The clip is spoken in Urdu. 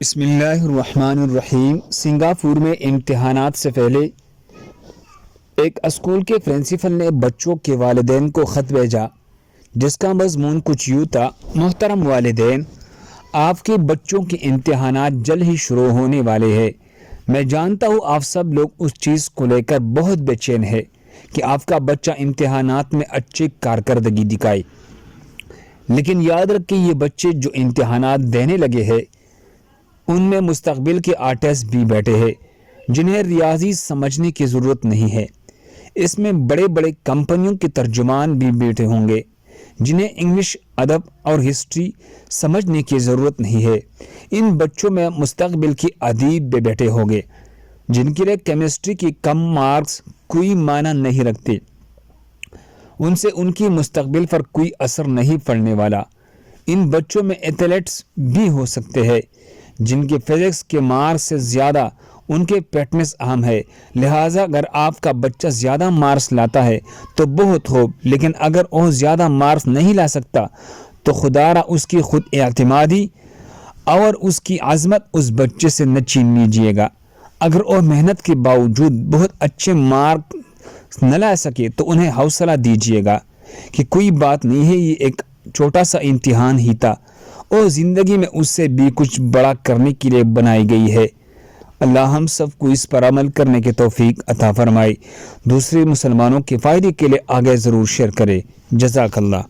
بسم اللہ الرحمن الرحیم۔ سنگاپور میں امتحانات سے پہلے ایک اسکول کے پرنسپل نے بچوں کے والدین کو خط بھیجا جس کا مضمون کچھ یوں تھا: محترم والدین، آپ کے بچوں کے امتحانات جلد ہی شروع ہونے والے ہیں۔ میں جانتا ہوں آپ سب لوگ اس چیز کو لے کر بہت بے چین ہیں کہ آپ کا بچہ امتحانات میں اچھی کارکردگی دکھائے، لیکن یاد رکھیں یہ بچے جو امتحانات دینے لگے ہیں ان میں مستقبل کے آرٹسٹ بھی بیٹھے ہیں جنہیں ریاضی سمجھنے کی ضرورت نہیں ہے۔ اس میں بڑے بڑے کمپنیوں کے ترجمان بھی بیٹھے ہوں گے جنہیں انگلش، ادب اور ہسٹری سمجھنے کی ضرورت نہیں ہے۔ ان بچوں میں مستقبل کے ادیب بھی بیٹھے ہوں گے جن کے لیے کیمسٹری کی کم مارکس کوئی معنی نہیں رکھتے، ان سے ان کی مستقبل پر کوئی اثر نہیں پڑنے والا۔ ان بچوں میں ایتھلیٹس بھی ہو سکتے ہیں جن کے فزکس کے مارکس سے زیادہ ان کے فٹنس اہم ہے، لہٰذا اگر آپ کا بچہ زیادہ مارکس لاتا ہے تو بہت ہو، لیکن اگر وہ زیادہ مارکس نہیں لا سکتا تو خدا را اس کی خود اعتمادی اور اس کی عظمت اس بچے سے نہ چھین لیجیے گا۔ اگر وہ محنت کے باوجود بہت اچھے مارکس نہ لا سکے تو انہیں حوصلہ دیجیے گا کہ کوئی بات نہیں ہے، یہ ایک چھوٹا سا امتحان ہی تھا اور زندگی میں اس سے بھی کچھ بڑا کرنے کے لیے بنائی گئی ہے۔ اللہ ہم سب کو اس پر عمل کرنے کی توفیق عطا فرمائے۔ دوسرے مسلمانوں کے فائدے کے لیے آگے ضرور شیئر کرے۔ جزاک اللہ۔